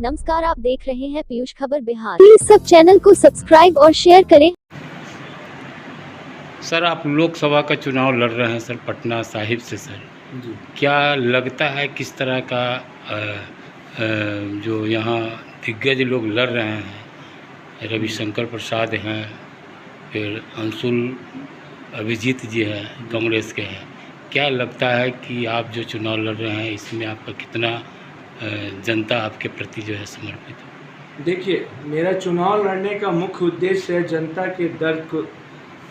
नमस्कार, आप देख रहे हैं पीयूष खबर बिहार। प्लीज सब चैनल को सब्सक्राइब और शेयर करें। सर, आप लोकसभा का चुनाव लड़ रहे हैं सर, पटना साहिब से सर। जी। क्या लगता है किस तरह का जो यहाँ दिग्गज लोग लड़ रहे हैं, रविशंकर प्रसाद हैं, फिर अंशुल अभिजीत जी हैं, कांग्रेस के हैं, क्या लगता है कि आप जो चुनाव लड़ रहे हैं इसमें आपका कितना जनता आपके प्रति जो है समर्पित है? देखिए, मेरा चुनाव लड़ने का मुख्य उद्देश्य है जनता के दर्द को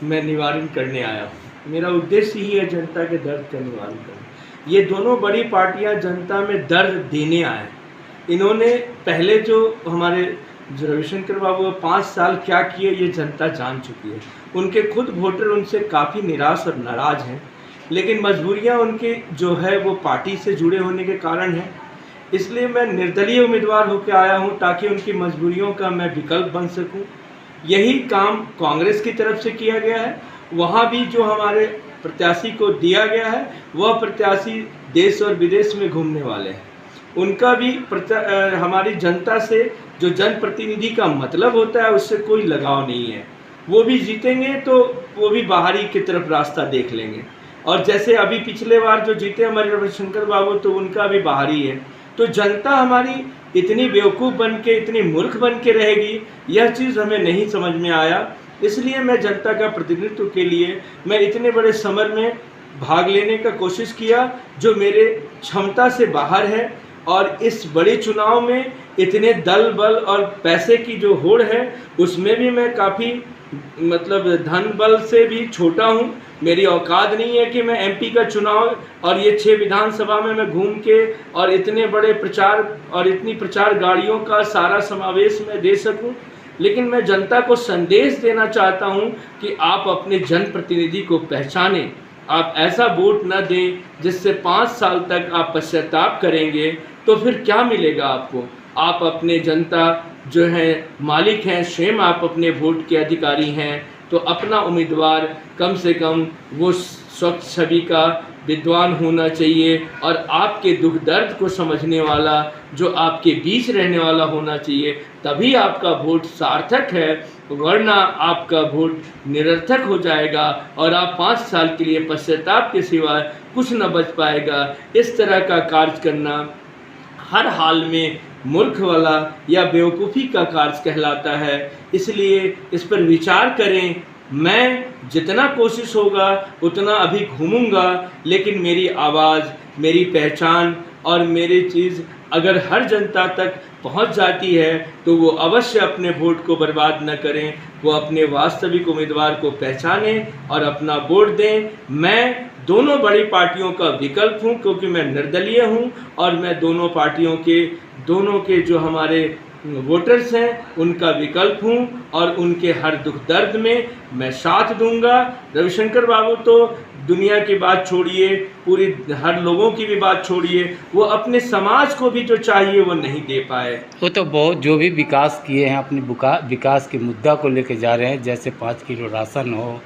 मैं निवारण करने आया हूँ। मेरा उद्देश्य ही है जनता के दर्द का निवारण करना। ये दोनों बड़ी पार्टियां जनता में दर्द देने आए। इन्होंने पहले जो हमारे रविशंकर बाबू 5 साल क्या किए ये जनता जान चुकी है। उनके खुद वोटर उनसे काफ़ी निराश और नाराज़ हैं, लेकिन मजबूरियाँ उनकी जो है वो पार्टी से जुड़े होने के कारण है। इसलिए मैं निर्दलीय उम्मीदवार होकर आया हूं ताकि उनकी मजबूरियों का मैं विकल्प बन सकूं। यही काम कांग्रेस की तरफ से किया गया है। वहां भी जो हमारे प्रत्याशी को दिया गया है वह प्रत्याशी देश और विदेश में घूमने वाले हैं। उनका भी हमारी जनता से जो जनप्रतिनिधि का मतलब होता है उससे कोई लगाव नहीं है। वो भी जीतेंगे तो वो भी बाहरी की तरफ रास्ता देख लेंगे। और जैसे अभी पिछले बार जो जीते हमारे रविशंकर बाबू, तो उनका भी बाहरी है। तो जनता हमारी इतनी बेवकूफ़ बन के, इतनी मूर्ख बन के रहेगी, यह चीज़ हमें नहीं समझ में आया। इसलिए मैं जनता का प्रतिनिधित्व के लिए मैं इतने बड़े समर में भाग लेने का कोशिश किया जो मेरे क्षमता से बाहर है। और इस बड़े चुनाव में इतने दल बल और पैसे की जो होड़ है उसमें भी मैं काफ़ी धन बल से भी छोटा हूँ। मेरी औकात नहीं है कि मैं एमपी का चुनाव और ये 6 विधानसभा में मैं घूम के और इतने बड़े प्रचार और इतनी प्रचार गाड़ियों का सारा समावेश मैं दे सकूं। लेकिन मैं जनता को संदेश देना चाहता हूं कि आप अपने जनप्रतिनिधि को पहचानें। आप ऐसा वोट न दें जिससे 5 साल तक आप पश्चाताप करेंगे, तो फिर क्या मिलेगा आपको। आप अपने जनता जो है मालिक हैं, स्वयं आप अपने वोट के अधिकारी हैं। तो अपना उम्मीदवार कम से कम वो स्वच्छ छवि का विद्वान होना चाहिए और आपके दुख दर्द को समझने वाला, जो आपके बीच रहने वाला होना चाहिए। तभी आपका वोट सार्थक है, वरना आपका वोट निरर्थक हो जाएगा और आप 5 साल के लिए पश्चाताप के सिवाय कुछ न बच पाएगा। इस तरह का कार्य करना हर हाल में मूर्ख वाला या बेवकूफ़ी का कार्य कहलाता है। इसलिए इस पर विचार करें। मैं जितना कोशिश होगा उतना अभी घूमूंगा, लेकिन मेरी आवाज़, मेरी पहचान और मेरी चीज़ अगर हर जनता तक पहुंच जाती है तो वो अवश्य अपने वोट को बर्बाद न करें। वो अपने वास्तविक उम्मीदवार को पहचानें और अपना वोट दें। मैं दोनों बड़ी पार्टियों का विकल्प हूं क्योंकि मैं निर्दलीय हूं और मैं दोनों पार्टियों के जो हमारे वोटर्स हैं उनका विकल्प हूं और उनके हर दुख दर्द में मैं साथ दूंगा। रविशंकर बाबू तो दुनिया की बात छोड़िए, पूरी हर लोगों की भी बात छोड़िए, वो अपने समाज को भी जो चाहिए वो नहीं दे पाए। वो तो बहुत जो भी विकास किए हैं अपने विकास के मुद्दा को लेकर जा रहे हैं, जैसे 5 किलो राशन हो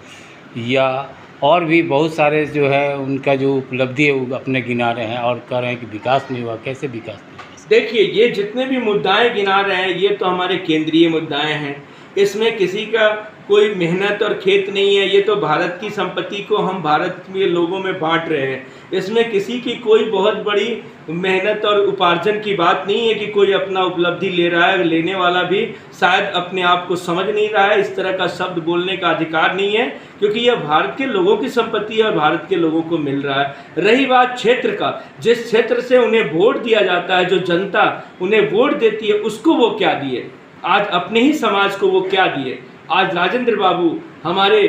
या और भी बहुत सारे जो है उनका जो उपलब्धि है वो अपने गिना रहे हैं और कह रहे हैं कि विकास नहीं हुआ। कैसे विकास नहीं हुआ? देखिए, ये जितने भी मुद्दाएं गिना रहे हैं ये तो हमारे केंद्रीय मुद्दाएं हैं। इसमें किसी का कोई मेहनत और खेत नहीं है। ये तो भारत की संपत्ति को हम भारत के लोगों में बांट रहे हैं। इसमें किसी की कोई बहुत बड़ी मेहनत और उपार्जन की बात नहीं है कि कोई अपना उपलब्धि ले रहा है। लेने वाला भी शायद अपने आप को समझ नहीं रहा है। इस तरह का शब्द बोलने का अधिकार नहीं है क्योंकि यह भारत के लोगों की संपत्ति है और भारत के लोगों को मिल रहा है। रही बात क्षेत्र का, जिस क्षेत्र से उन्हें वोट दिया जाता है, जो जनता उन्हें वोट देती है, उसको वो क्या दिए? आज अपने ही समाज को वो क्या दिए? आज राजेंद्र बाबू, हमारे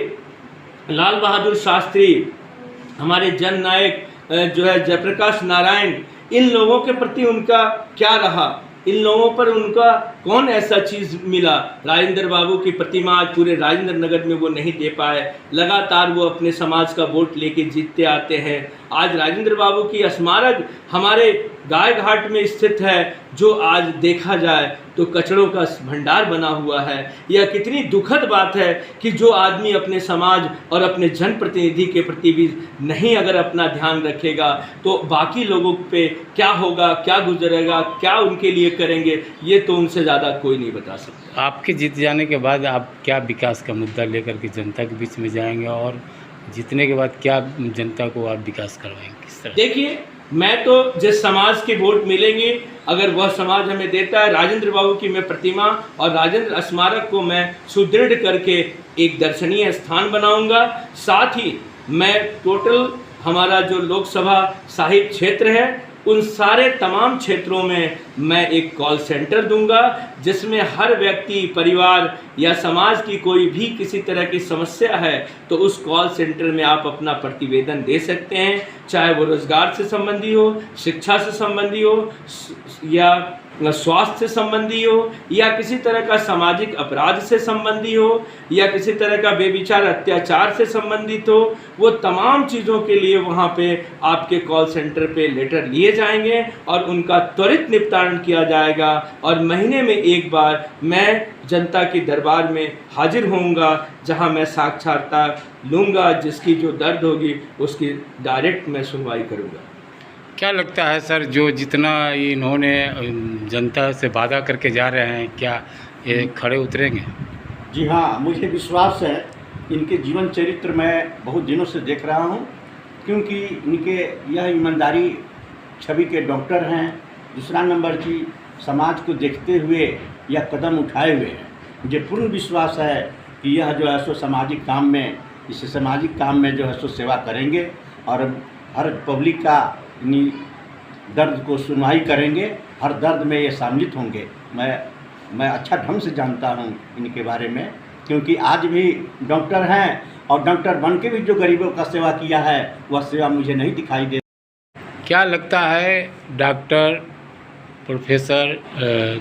लाल बहादुर शास्त्री, हमारे जन नायक जो है जयप्रकाश नारायण, इन लोगों के प्रति उनका क्या रहा? इन लोगों पर उनका कौन ऐसा चीज़ मिला राजेंद्र बाबू की प्रतिमा आज पूरे राजेंद्र नगर में वो नहीं दे पाए। लगातार वो अपने समाज का वोट लेके जीतते आते हैं। आज राजेंद्र बाबू की स्मारक हमारे गाय घाट में स्थित है, जो आज देखा जाए तो कचड़ों का भंडार बना हुआ है। यह कितनी दुखद बात है कि जो आदमी अपने समाज और अपने जनप्रतिनिधि के प्रति भी नहीं अगर अपना ध्यान रखेगा तो बाकी लोगों पे क्या होगा, क्या गुजरेगा, क्या उनके लिए करेंगे, ये तो उनसे ज़्यादा कोई नहीं बता सकता। आपके जीत जाने के बाद आप क्या विकास का मुद्दा लेकर के जनता के बीच में जाएंगे और जीतने के बाद क्या जनता को आप विकास करवाएंगे, किस तरह? देखिए, मैं तो जिस समाज के वोट मिलेंगे अगर वह समाज हमें देता है, राजेंद्र बाबू की मैं प्रतिमा और राजेंद्र स्मारक को मैं सुदृढ़ करके एक दर्शनीय स्थान बनाऊंगा। साथ ही मैं टोटल हमारा जो लोकसभा साहिब क्षेत्र है उन सारे तमाम क्षेत्रों में मैं एक कॉल सेंटर दूंगा, जिसमें हर व्यक्ति, परिवार या समाज की कोई भी किसी तरह की समस्या है तो उस कॉल सेंटर में आप अपना प्रतिवेदन दे सकते हैं, चाहे वो रोजगार से संबंधी हो, शिक्षा से संबंधी हो या स्वास्थ्य से संबंधी हो या किसी तरह का सामाजिक अपराध से संबंधी हो या किसी तरह का बेविचार अत्याचार से संबंधित हो। वो तमाम चीज़ों के लिए वहाँ पे आपके कॉल सेंटर पे लेटर लिए जाएंगे और उनका त्वरित निपटान किया जाएगा और महीने में एक बार मैं जनता के दरबार में हाजिर होऊंगा, जहाँ मैं साक्षात्कार लूँगा, जिसकी जो दर्द होगी उसकी डायरेक्ट मैं सुनवाई करूँगा। क्या लगता है सर, जो जितना इन्होंने जनता से वादा करके जा रहे हैं, क्या ये खड़े उतरेंगे? जी हाँ, मुझे विश्वास है। इनके जीवन चरित्र मैं बहुत दिनों से देख रहा हूँ, क्योंकि इनके यह ईमानदारी छवि के डॉक्टर हैं। दूसरा नंबर की समाज को देखते हुए यह कदम उठाए हुए हैं। मुझे पूर्ण विश्वास है कि यह जो है सो सामाजिक काम में, इस सामाजिक काम में जो है सो सेवा करेंगे और हर पब्लिक का दर्द को सुनवाई करेंगे, हर दर्द में ये सम्मिलित होंगे। मैं अच्छा ढंग से जानता हूँ इनके बारे में, क्योंकि आज भी डॉक्टर हैं और डॉक्टर बन के भी जो गरीबों का सेवा किया है वह सेवा मुझे नहीं दिखाई दे। क्या लगता है डॉक्टर प्रोफेसर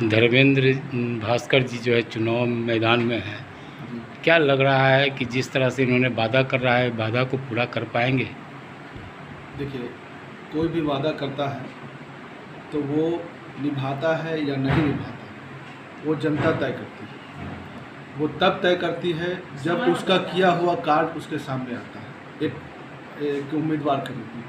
धर्मेंद्र भास्कर जी जो है चुनाव मैदान में हैं, क्या लग रहा है कि जिस तरह से इन्होंने वादा कर रहा है, वादा को पूरा कर पाएंगे? देखिए, कोई भी वादा करता है तो वो निभाता है या नहीं निभाता, वो जनता तय करती है। वो तब तय करती है जब उसका किया हुआ कार्य उसके सामने आता है एक उम्मीदवार के रूप में।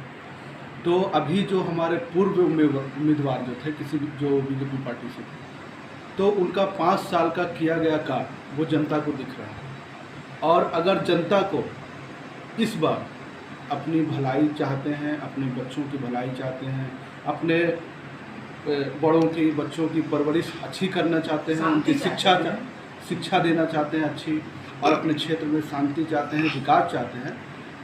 तो अभी जो हमारे पूर्व उम्मीदवार जो थे, किसी भी जो बीजेपी पार्टी से थे, तो उनका 5 साल का किया गया कार्य वो जनता को दिख रहा है। और अगर जनता को इस बार अपनी भलाई चाहते हैं, अपने बच्चों की भलाई चाहते हैं, अपने बड़ों की, बच्चों की परवरिश अच्छी करना चाहते हैं, उनकी शिक्षा देना चाहते हैं अच्छी, और अपने क्षेत्र में शांति चाहते हैं, विकास चाहते हैं,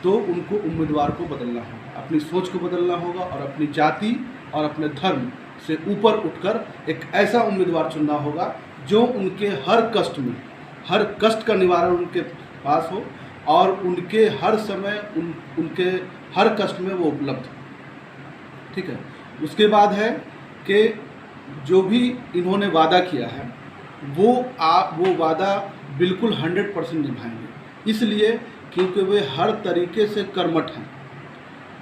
तो उनको उम्मीदवार को बदलना होगा, अपनी सोच को बदलना होगा और अपनी जाति और अपने धर्म से ऊपर उठकर एक ऐसा उम्मीदवार चुनना होगा जो उनके हर कष्ट में, हर कष्ट का निवारण उनके पास हो और उनके हर समय उनके हर कष्ट में वो उपलब्ध हो। ठीक है। उसके बाद है कि जो भी इन्होंने वादा किया है वो वादा बिल्कुल 100% निभाएंगे, इसलिए क्योंकि वे हर तरीके से कर्मठ हैं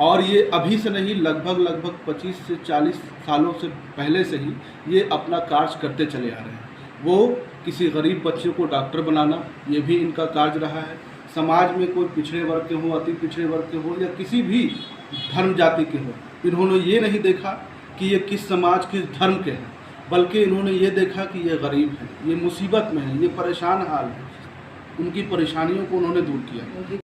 और ये अभी से नहीं, लगभग 25 से 40 सालों से पहले से ही ये अपना कार्य करते चले आ रहे हैं। वो किसी गरीब बच्चे को डॉक्टर बनाना, ये भी इनका कार्य रहा है। समाज में कोई पिछड़े वर्ग के हो, अति पिछड़े वर्ग के हो या किसी भी धर्म जाति के हो, इन्होंने ये नहीं देखा कि ये किस समाज, किस धर्म के हैं, बल्कि इन्होंने ये देखा कि ये गरीब हैं, ये मुसीबत में हैं, ये परेशान हाल हैं। उनकी परेशानियों को उन्होंने दूर किया।